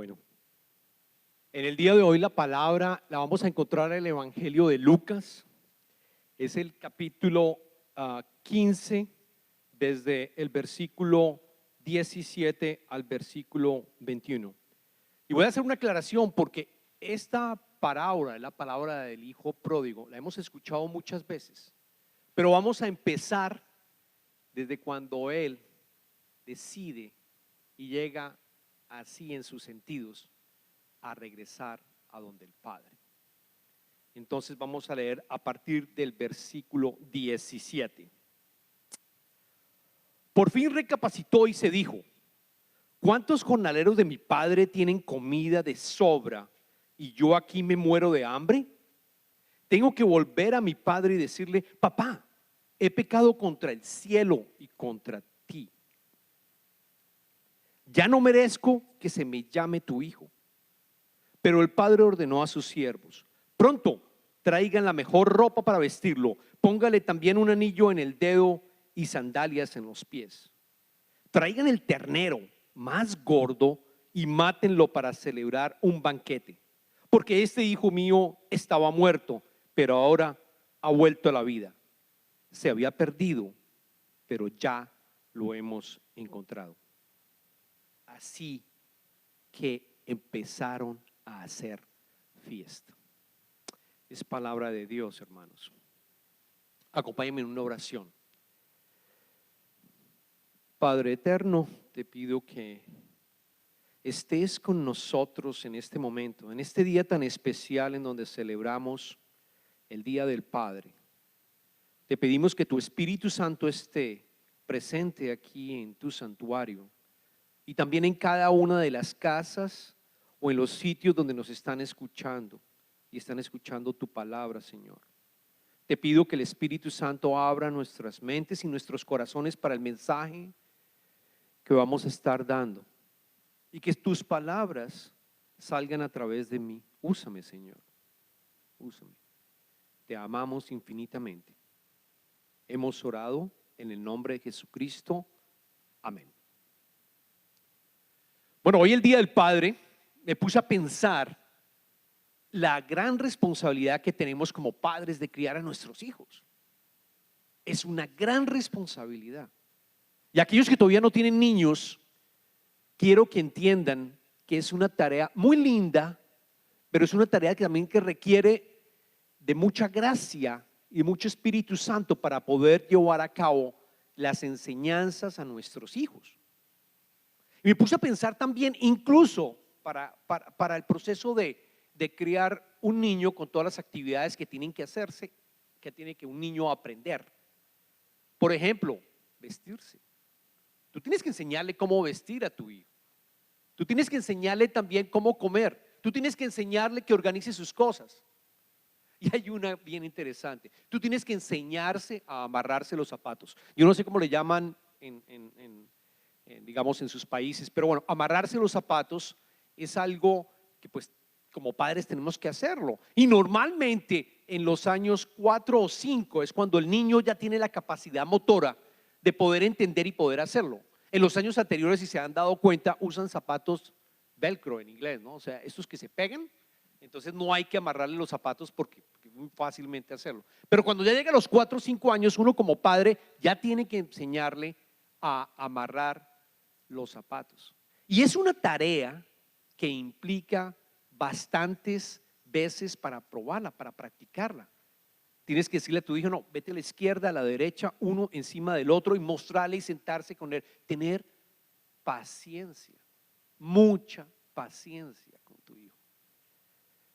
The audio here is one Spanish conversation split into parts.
Bueno, en el día de hoy la palabra la vamos a encontrar en el Evangelio de Lucas. Es el capítulo 15, desde el versículo 17 al versículo 21. Y voy a hacer una aclaración porque esta parábola, la palabra del hijo pródigo, la hemos escuchado muchas veces, pero vamos a empezar desde cuando él decide y llega así en sus sentidos a regresar a donde el Padre. Entonces vamos a leer a partir del versículo 17. Por fin recapacitó y se dijo: ¿cuántos jornaleros de mi padre tienen comida de sobra y yo aquí me muero de hambre? Tengo que volver a mi padre y decirle: papá, he pecado contra el cielo y contra ti. Ya no merezco que se me llame tu hijo. Pero el padre ordenó a sus siervos: pronto, traigan la mejor ropa para vestirlo, póngale también un anillo en el dedo y sandalias en los pies. Traigan el ternero más gordo y mátenlo para celebrar un banquete, porque este hijo mío estaba muerto, pero ahora ha vuelto a la vida. Se había perdido, pero ya lo hemos encontrado. Así que empezaron a hacer fiesta. Es palabra de Dios, hermanos. Acompáñenme en una oración. Padre eterno, te pido que estés con nosotros en este momento, en este día tan especial en donde celebramos el Día del Padre. Te pedimos que tu Espíritu Santo esté presente aquí en tu santuario y también en cada una de las casas o en los sitios donde nos están escuchando y están escuchando tu palabra, Señor. Te pido que el Espíritu Santo abra nuestras mentes y nuestros corazones para el mensaje que vamos a estar dando y que tus palabras salgan a través de mí. Úsame, Señor, úsame. Te amamos infinitamente. Hemos orado en el nombre de Jesucristo. Amén. Bueno, hoy el Día del Padre me puse a pensar la gran responsabilidad que tenemos como padres de criar a nuestros hijos. Es una gran responsabilidad. Y aquellos que todavía no tienen niños, quiero que entiendan que es una tarea muy linda, pero es una tarea que también requiere de mucha gracia y mucho Espíritu Santo para poder llevar a cabo las enseñanzas a nuestros hijos. Y me puse a pensar también, incluso para el proceso de criar un niño con todas las actividades que tienen que hacerse, que tiene que un niño aprender. Por ejemplo, vestirse. Tú tienes que enseñarle cómo vestir a tu hijo. Tú tienes que enseñarle también cómo comer. Tú tienes que enseñarle que organice sus cosas. Y hay una bien interesante. Tú tienes que enseñarse a amarrarse los zapatos. Yo no sé cómo le llaman digamos en sus países, pero bueno, amarrarse los zapatos es algo que pues como padres tenemos que hacerlo. Y normalmente en los años 4 o 5 es cuando el niño ya tiene la capacidad motora de poder entender y poder hacerlo. En los años anteriores, si se han dado cuenta, usan zapatos velcro en inglés, ¿no? O sea, estos que se pegan, entonces no hay que amarrarle los zapatos porque es muy fácilmente hacerlo. Pero cuando ya llega a los 4 o 5 años, uno como padre ya tiene que enseñarle a amarrar los zapatos. Y es una tarea que implica bastantes veces para probarla, para practicarla. Tienes que decirle a tu hijo: no, vete a la izquierda, a la derecha, uno encima del otro, y mostrarle y sentarse con él. Tener paciencia, mucha paciencia con tu hijo.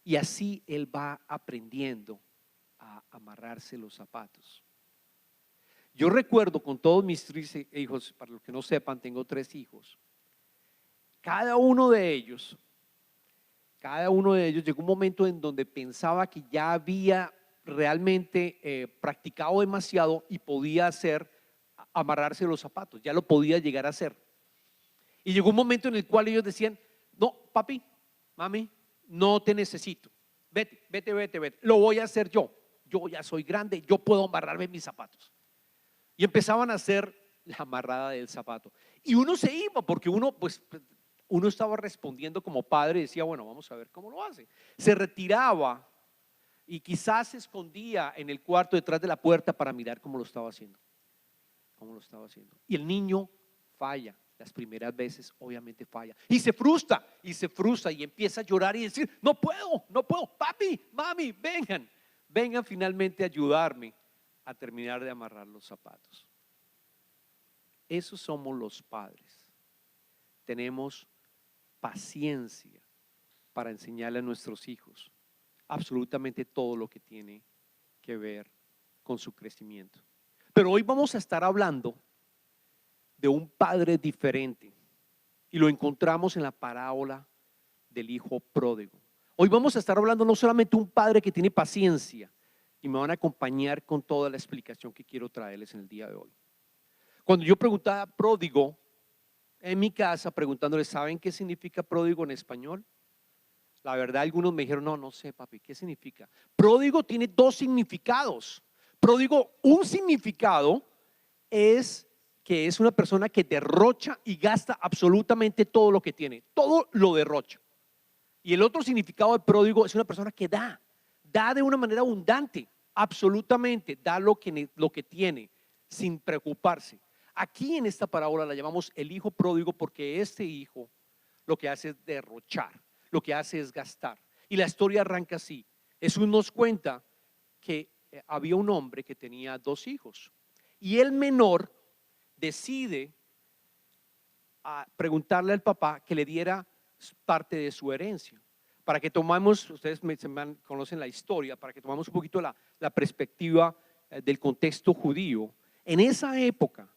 Y así él va aprendiendo a amarrarse los zapatos. Yo recuerdo con todos mis 3 hijos, para los que no sepan, tengo 3 hijos. Cada uno de ellos llegó un momento en donde pensaba que ya había realmente practicado demasiado y podía hacer amarrarse los zapatos, ya lo podía llegar a hacer. Y llegó un momento en el cual ellos decían: no, papi, mami, no te necesito, vete, lo voy a hacer yo ya soy grande, yo puedo amarrarme mis zapatos. Y empezaban a hacer la amarrada del zapato. Y uno se iba porque uno pues uno estaba respondiendo como padre y decía, bueno, vamos a ver cómo lo hace. Se retiraba y quizás se escondía en el cuarto detrás de la puerta para mirar cómo lo estaba haciendo. Y el niño falla. Las primeras veces obviamente falla. Y se frustra y empieza a llorar y decir, no puedo, papi, mami, vengan finalmente a ayudarme a terminar de amarrar los zapatos. Esos somos los padres. Tenemos paciencia para enseñarle a nuestros hijos absolutamente todo lo que tiene que ver con su crecimiento. Pero hoy vamos a estar hablando de un padre diferente y lo encontramos en la parábola del hijo pródigo. Hoy vamos a estar hablando no solamente de un padre que tiene paciencia, y me van a acompañar con toda la explicación que quiero traerles en el día de hoy. Cuando yo preguntaba pródigo en mi casa, preguntándoles, ¿saben qué significa pródigo en español? La verdad, algunos me dijeron, no sé, papi, ¿qué significa? Pródigo tiene dos significados. Pródigo, un significado es que es una persona que derrocha y gasta absolutamente todo lo que tiene, todo lo derrocha. Y el otro significado de pródigo es una persona que da de una manera abundante, absolutamente, da lo que tiene, sin preocuparse. Aquí en esta parábola la llamamos el hijo pródigo porque este hijo lo que hace es derrochar, lo que hace es gastar. Y la historia arranca así. Jesús nos cuenta que había un hombre que tenía 2 hijos y el menor decide preguntarle al papá que le diera parte de su herencia. Para que tomemos, ustedes conocen la historia, para que tomemos un poquito la perspectiva del contexto judío. En esa época,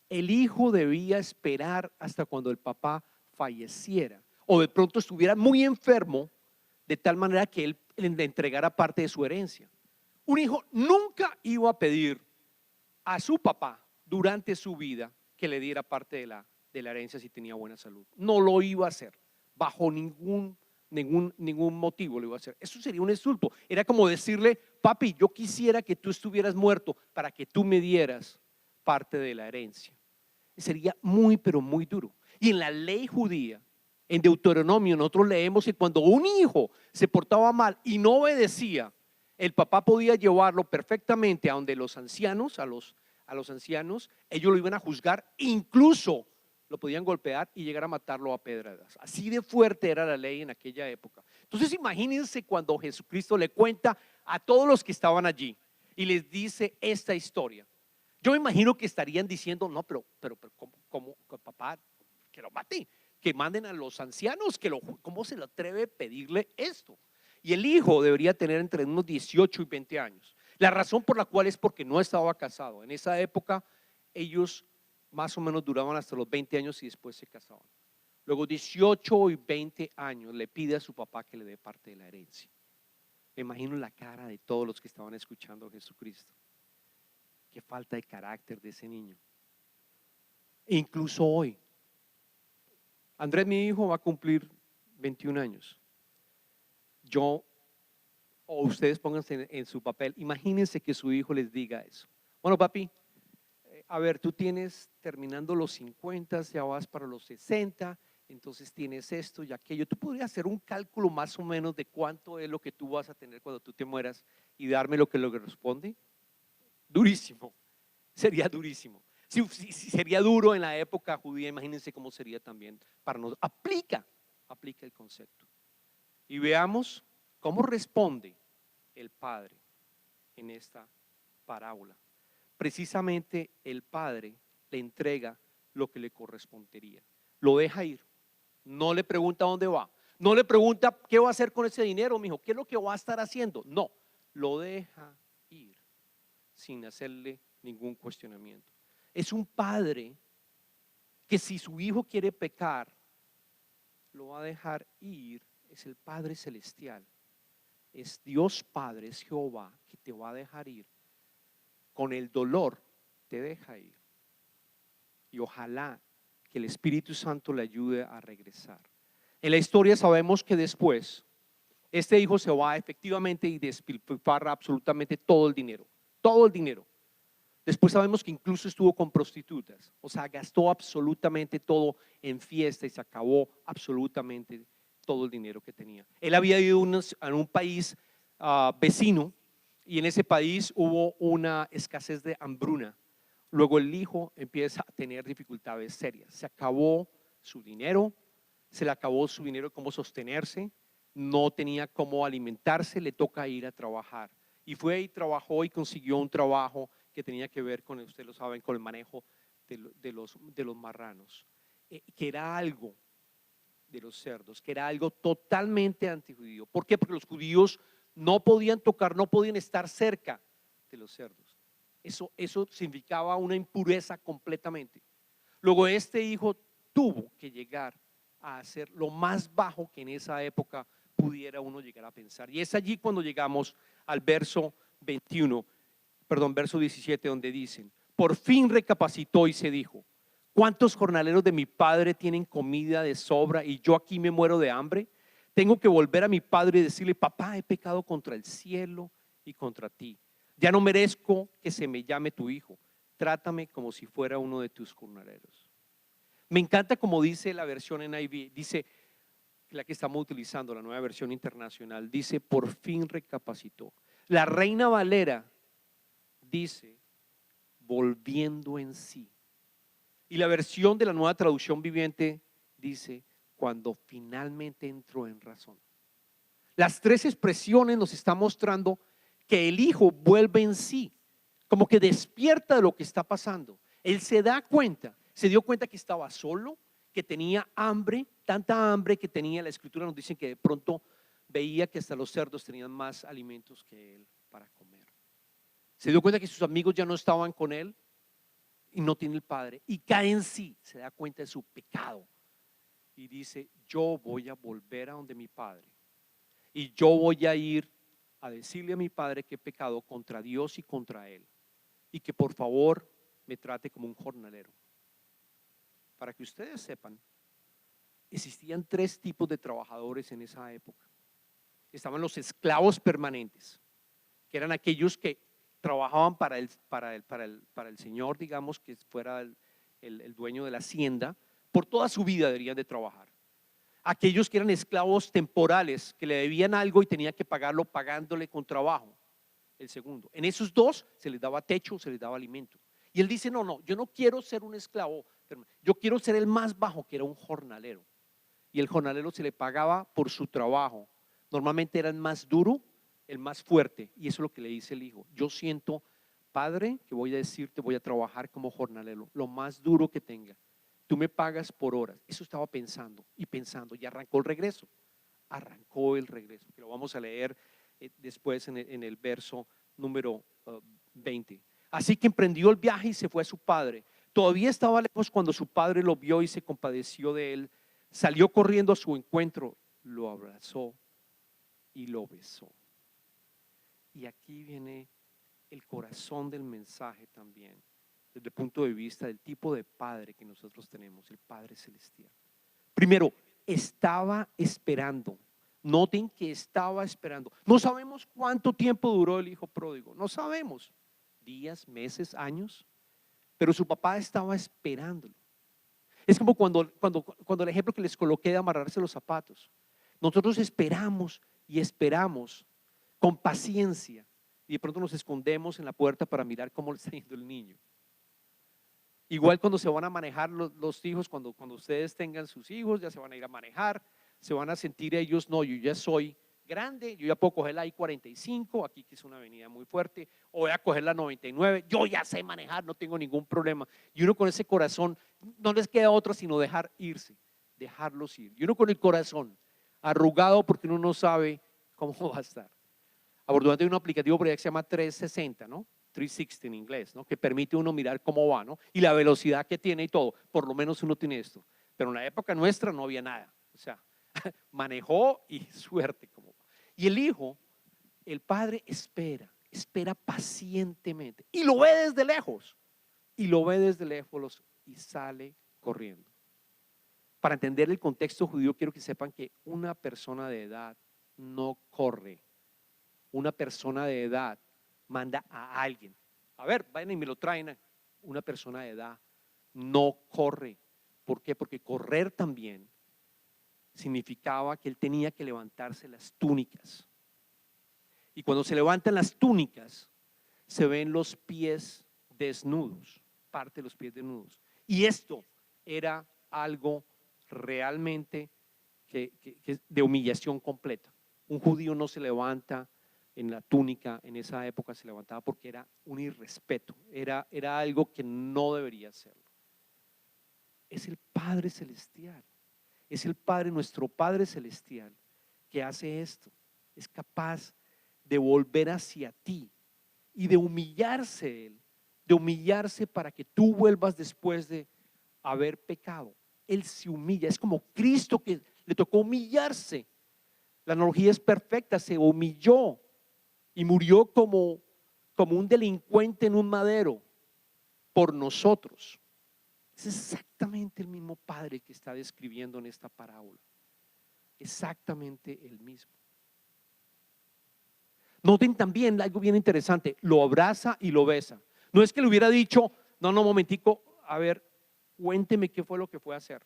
el hijo debía esperar hasta cuando el papá falleciera o de pronto estuviera muy enfermo, de tal manera que él le entregara parte de su herencia. Un hijo nunca iba a pedir a su papá durante su vida que le diera parte de la herencia si tenía buena salud. No lo iba a hacer, bajo ningún motivo lo iba a hacer. Eso sería un insulto. Era como decirle, papi, yo quisiera que tú estuvieras muerto para que tú me dieras parte de la herencia. Sería muy, pero muy duro. Y en la ley judía, en Deuteronomio, nosotros leemos que cuando un hijo se portaba mal y no obedecía, el papá podía llevarlo perfectamente a donde los ancianos, a los ancianos, ellos lo iban a juzgar, incluso lo podían golpear y llegar a matarlo a pedradas. Así de fuerte era la ley en aquella época. Entonces imagínense cuando Jesucristo le cuenta a todos los que estaban allí y les dice esta historia. Yo me imagino que estarían diciendo, no, pero ¿cómo papá, que lo mate, que manden a los ancianos, ¿cómo se le atreve a pedirle esto? Y el hijo debería tener entre unos 18 y 20 años. La razón por la cual es porque no estaba casado. En esa época ellos más o menos duraban hasta los 20 años y después se casaban. Luego 18 y 20 años le pide a su papá que le dé parte de la herencia. Me imagino la cara de todos los que estaban escuchando a Jesucristo. Qué falta de carácter de ese niño. E incluso hoy, Andrés, mi hijo, va a cumplir 21 años. O ustedes pónganse en su papel, imagínense que su hijo les diga eso. Bueno, papi, a ver, tú tienes terminando los 50, ya vas para los 60, entonces tienes esto y aquello. Tú podrías hacer un cálculo más o menos de cuánto es lo que tú vas a tener cuando tú te mueras y darme lo que responde. Durísimo, sería durísimo. Si sería duro en la época judía, imagínense cómo sería también para nosotros. Aplica el concepto. Y veamos cómo responde el padre en esta parábola. Precisamente el padre le entrega lo que le correspondería. Lo deja ir. No le pregunta dónde va. No le pregunta qué va a hacer con ese dinero, mijo. ¿Qué es lo que va a estar haciendo? No, lo deja ir sin hacerle ningún cuestionamiento. Es un padre que si su hijo quiere pecar, lo va a dejar ir. Es el Padre Celestial. Es Dios Padre, es Jehová que te va a dejar ir. Con el dolor te deja ir. Y ojalá que el Espíritu Santo le ayude a regresar. En la historia sabemos que después este hijo se va efectivamente y despilfarra absolutamente todo el dinero. Todo el dinero. Después sabemos que incluso estuvo con prostitutas, o sea, gastó absolutamente todo en fiesta y se acabó absolutamente todo el dinero que tenía. Él había ido a un país vecino y en ese país hubo una escasez de hambruna. Luego el hijo empieza a tener dificultades serias. Se acabó su dinero, se le acabó su dinero cómo sostenerse, no tenía cómo alimentarse, le toca ir a trabajar. Y fue y trabajó y consiguió un trabajo que tenía que ver con, ustedes lo saben, con el manejo de los marranos, que era algo de los cerdos, que era algo totalmente antijudío. ¿Por qué? Porque los judíos no podían tocar, no podían estar cerca de los cerdos. Eso significaba una impureza completamente. Luego este hijo tuvo que llegar a hacer lo más bajo que en esa época pudiera uno llegar a pensar. Y es allí cuando llegamos al verso 21, perdón, verso 17, donde dicen: por fin recapacitó y se dijo: ¿cuántos jornaleros de mi padre tienen comida de sobra y yo aquí me muero de hambre? Tengo que volver a mi padre y decirle: papá, he pecado contra el cielo y contra ti. Ya no merezco que se me llame tu hijo. Trátame como si fuera uno de tus jornaleros. Me encanta como dice la versión NIV, dice, la que estamos utilizando, la nueva versión internacional, dice: por fin recapacitó. La Reina Valera dice: volviendo en sí. Y la versión de la nueva traducción viviente dice: cuando finalmente entró en razón. Las tres expresiones nos están mostrando que el hijo vuelve en sí, como que despierta de lo que está pasando. Él se da cuenta, se dio cuenta que estaba solo, que tenía hambre, tanta hambre que tenía. La escritura nos dice que de pronto veía que hasta los cerdos tenían más alimentos que él para comer. Se dio cuenta que sus amigos ya no estaban con él y no tiene el padre, y cae en sí, se da cuenta de su pecado y dice: yo voy a volver a donde mi padre y yo voy a ir a decirle a mi padre que he pecado contra Dios y contra él, y que por favor me trate como un jornalero. Para que ustedes sepan, existían tres tipos de trabajadores en esa época. Estaban los esclavos permanentes, que eran aquellos que trabajaban para el señor, digamos, que fuera el dueño de la hacienda. Por toda su vida deberían de trabajar. Aquellos que eran esclavos temporales, que le debían algo y tenía que pagarlo pagándole con trabajo. El segundo, en esos dos se les daba techo, se les daba alimento. Y él dice: no, yo no quiero ser un esclavo, yo quiero ser el más bajo, que era un jornalero. Y el jornalero se le pagaba por su trabajo. Normalmente era el más duro, el más fuerte. Y eso es lo que le dice el hijo: yo siento, padre, que voy a decirte, voy a trabajar como jornalero, lo más duro que tenga. Tú me pagas por horas. Eso estaba pensando y arrancó el regreso. Arrancó el regreso, que lo vamos a leer después en el verso número 20. Así que emprendió el viaje y se fue a su padre. Todavía estaba lejos cuando su padre lo vio y se compadeció de él. Salió corriendo a su encuentro, lo abrazó y lo besó. Y aquí viene el corazón del mensaje también, desde el punto de vista del tipo de padre que nosotros tenemos, el Padre Celestial. Primero, estaba esperando. Noten que estaba esperando. No sabemos cuánto tiempo duró el hijo pródigo, no sabemos, días, meses, años, pero su papá estaba esperándolo. Es como cuando el ejemplo que les coloqué de amarrarse los zapatos. Nosotros esperamos y esperamos con paciencia y de pronto nos escondemos en la puerta para mirar cómo le está yendo el niño. Igual cuando se van a manejar los hijos, cuando ustedes tengan sus hijos, ya se van a ir a manejar, se van a sentir ellos: no, yo ya soy grande, yo ya puedo coger la I-45, aquí que es una avenida muy fuerte, o voy a coger la 99, yo ya sé manejar, no tengo ningún problema. Y uno con ese corazón, no les queda otra sino dejar irse, dejarlos ir. Y uno con el corazón arrugado porque uno no sabe cómo va a estar. Afortunadamente hay un aplicativo por ahí que se llama 360, ¿no? 360 en inglés, ¿no? Que permite uno mirar cómo va, ¿no? Y la velocidad que tiene y todo. Por lo menos uno tiene esto. Pero en la época nuestra no había nada. O sea, manejó y suerte como va. Y el hijo, el padre espera pacientemente. Y lo ve desde lejos. Y lo ve desde lejos y sale corriendo. Para entender el contexto judío, quiero que sepan que una persona de edad no corre. Una persona de edad manda a alguien a ver, vayan y me lo traen. Una persona de edad no corre. ¿Por qué? Porque correr también significaba que él tenía que levantarse las túnicas. Y cuando se levantan las túnicas, se ven los pies desnudos, parte de los pies desnudos. Y esto era algo realmente que de humillación completa. Un judío no se levanta en la túnica, en esa época se levantaba porque era un irrespeto, era algo que no debería hacerlo. Es el Padre Celestial, es el Padre, nuestro Padre Celestial, que hace esto. Es capaz de volver hacia ti y de humillarse Él, de humillarse para que tú vuelvas después de haber pecado. Él se humilla, es como Cristo que le tocó humillarse. La analogía es perfecta, se humilló y murió como un delincuente en un madero por nosotros. Es exactamente el mismo Padre que está describiendo en esta parábola. Exactamente el mismo. Noten también algo bien interesante, lo abraza y lo besa. No es que le hubiera dicho, no, momentico, a ver, cuénteme qué fue lo que fue a hacer.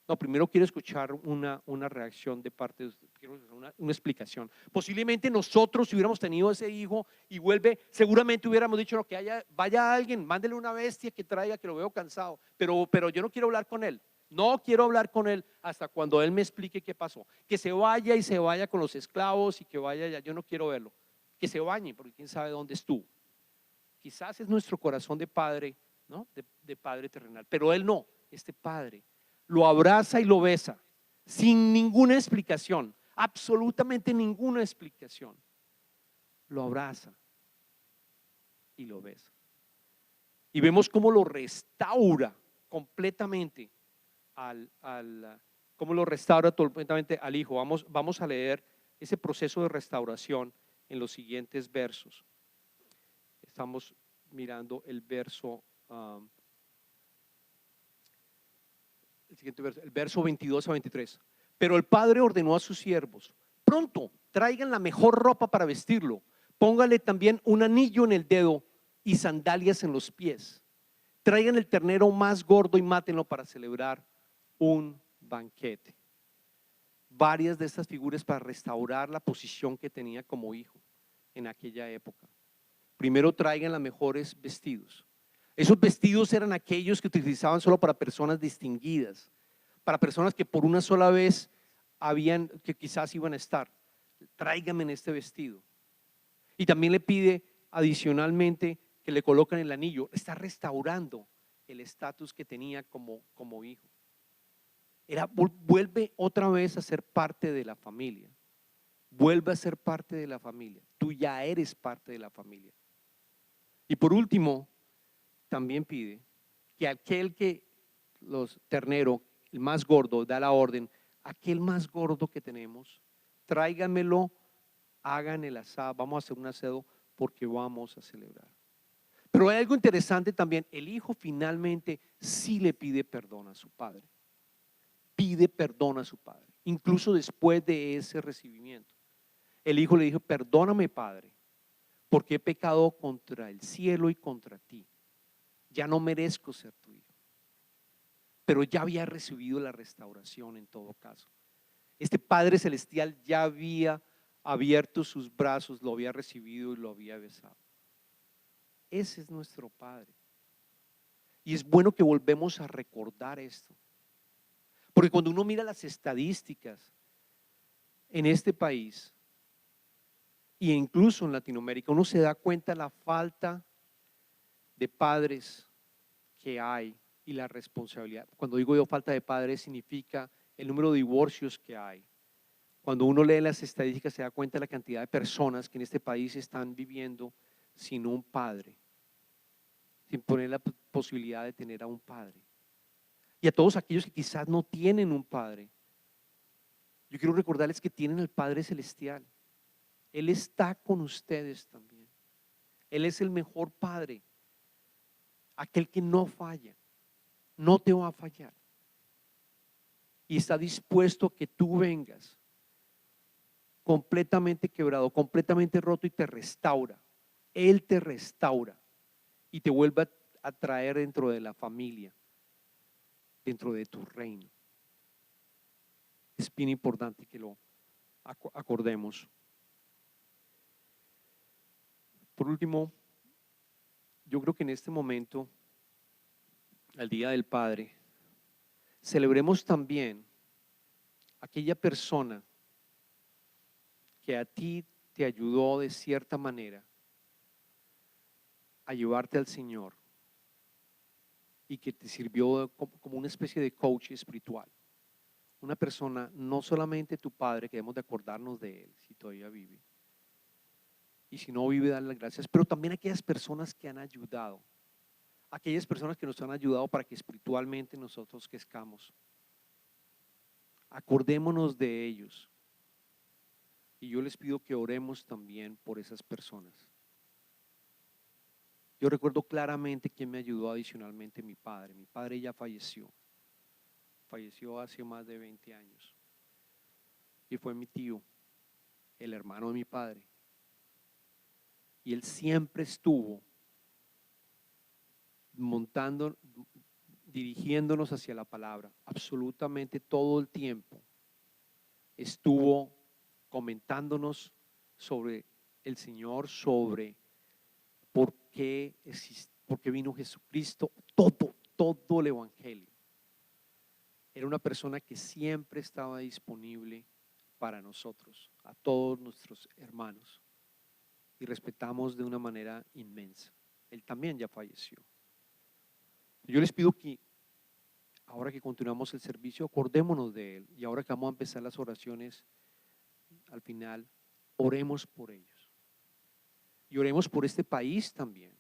No, primero quiero escuchar una reacción de parte de usted, quiero una explicación. Posiblemente nosotros, si hubiéramos tenido ese hijo y vuelve, seguramente hubiéramos dicho, no, que vaya alguien, mándele una bestia que traiga, que lo veo cansado, pero yo no quiero hablar con él. No quiero hablar con él hasta cuando él me explique qué pasó. Que se vaya y se vaya con los esclavos y que vaya allá, yo no quiero verlo. Que se bañe, porque quién sabe dónde estuvo. Quizás es nuestro corazón de padre, ¿no? De padre terrenal, pero él no, este padre lo abraza y lo besa sin ninguna explicación, absolutamente ninguna explicación. Lo abraza y lo besa. Y vemos cómo lo restaura completamente cómo lo restaura completamente al hijo. Vamos a leer ese proceso de restauración en los siguientes versos. Estamos mirando el verso el siguiente verso, el verso 22 a 23. Pero el padre ordenó a sus siervos: pronto, traigan la mejor ropa para vestirlo, póngale también un anillo en el dedo y sandalias en los pies. Traigan el ternero más gordo y mátenlo para celebrar un banquete. Varias de estas figuras para restaurar la posición que tenía como hijo en aquella época. Primero, traigan los mejores vestidos. Esos vestidos eran aquellos que utilizaban solo para personas distinguidas, para personas que por una sola vez que quizás iban a estar. Tráigame en este vestido. Y también le pide adicionalmente que le coloquen el anillo. Está restaurando el estatus que tenía como hijo. Vuelve otra vez a ser parte de la familia. Vuelve a ser parte de la familia. Tú ya eres parte de la familia. Y por último, también pide que aquel que los ternero, el más gordo, da la orden, aquel más gordo que tenemos, tráiganmelo, hagan el asado, vamos a hacer un asado porque vamos a celebrar. Pero hay algo interesante también, el hijo finalmente sí le pide perdón a su padre, pide perdón a su padre, incluso después de ese recibimiento. El hijo le dijo: perdóname, padre, porque he pecado contra el cielo y contra ti. Ya no merezco ser tu hijo. Pero ya había recibido la restauración en todo caso. Este Padre Celestial ya había abierto sus brazos, lo había recibido y lo había besado. Ese es nuestro Padre. Y es bueno que volvemos a recordar esto. Porque cuando uno mira las estadísticas en este país e incluso en Latinoamérica, uno se da cuenta de la falta de padres que hay y la responsabilidad. Cuando digo yo falta de padres, significa el número de divorcios que hay. Cuando uno lee las estadísticas se da cuenta de la cantidad de personas que en este país están viviendo sin un padre, sin poner la posibilidad de tener a un padre. Y a todos aquellos que quizás no tienen un padre, yo quiero recordarles que tienen al Padre Celestial. Él está con ustedes también. Él es el mejor padre, aquel que no falla, no te va a fallar. Y está dispuesto a que tú vengas completamente quebrado, completamente roto, y te restaura. Él te restaura. y te vuelva a traer dentro de la familia, dentro de tu reino. Es bien importante que lo acordemos. Por último, yo creo que en este momento, al Día del Padre, celebremos también aquella persona que a ti te ayudó de cierta manera a llevarte al Señor y que te sirvió como una especie de coach espiritual. Una persona, no solamente tu padre, que debemos de acordarnos de él si todavía vive, y si no vive, darle las gracias, pero también aquellas personas que han ayudado, aquellas personas que nos han ayudado para que espiritualmente nosotros crezcamos. Acordémonos de ellos. Y yo les pido que oremos también por esas personas. Yo recuerdo claramente quién me ayudó adicionalmente, mi padre. Mi padre ya falleció. Falleció hace más de 20 años. Y fue mi tío, el hermano de mi padre. Y él siempre estuvo dirigiéndonos hacia la palabra, absolutamente todo el tiempo. Estuvo comentándonos sobre el Señor, sobre por qué vino Jesucristo, todo el Evangelio. Era una persona que siempre estaba disponible para nosotros, a todos nuestros hermanos, y respetamos de una manera inmensa. Él también ya falleció. Yo les pido que ahora que continuamos el servicio, acordémonos de él, y ahora que vamos a empezar las oraciones al final, oremos por ellos. Y oremos por este país también,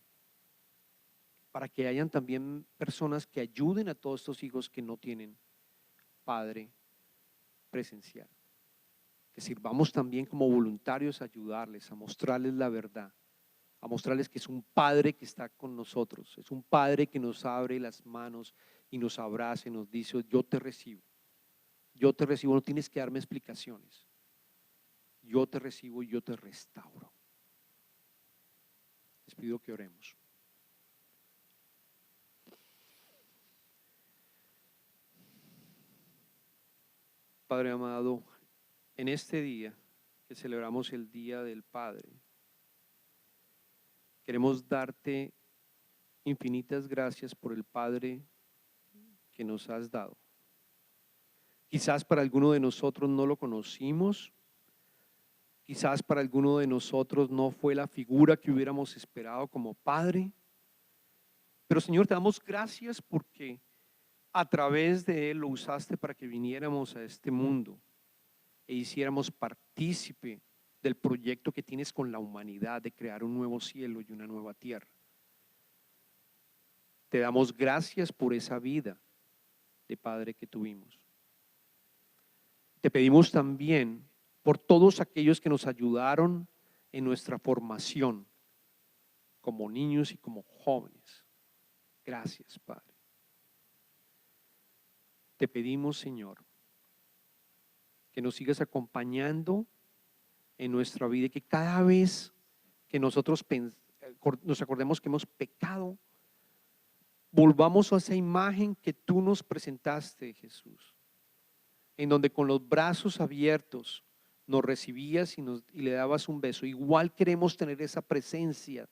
para que hayan también personas que ayuden a todos estos hijos que no tienen padre presencial. Que sirvamos también como voluntarios a ayudarles, a mostrarles la verdad, a mostrarles que es un padre que está con nosotros, es un padre que nos abre las manos y nos abraza y nos dice: yo te recibo, no tienes que darme explicaciones, yo te recibo y yo te restauro. Les pido que oremos. Padre amado, en este día que celebramos el Día del Padre, queremos darte infinitas gracias por el Padre que nos has dado. Quizás para alguno de nosotros no lo conocimos, quizás para alguno de nosotros no fue la figura que hubiéramos esperado como padre, pero Señor, te damos gracias porque a través de él lo usaste para que viniéramos a este mundo e hiciéramos partícipe del proyecto que tienes con la humanidad de crear un nuevo cielo y una nueva tierra. Te damos gracias por esa vida de padre que tuvimos. Te pedimos también por todos aquellos que nos ayudaron en nuestra formación como niños y como jóvenes. Gracias, Padre. Te pedimos, Señor, que nos sigas acompañando en nuestra vida y que cada vez que nosotros nos acordemos que hemos pecado, volvamos a esa imagen que tú nos presentaste, Jesús, en donde con los brazos abiertos nos recibías y le dabas un beso. Igual queremos tener esa presencia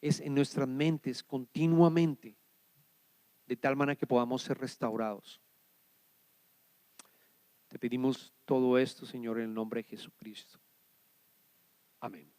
en nuestras mentes continuamente, de tal manera que podamos ser restaurados. Te pedimos todo esto, Señor, en el nombre de Jesucristo. Amén.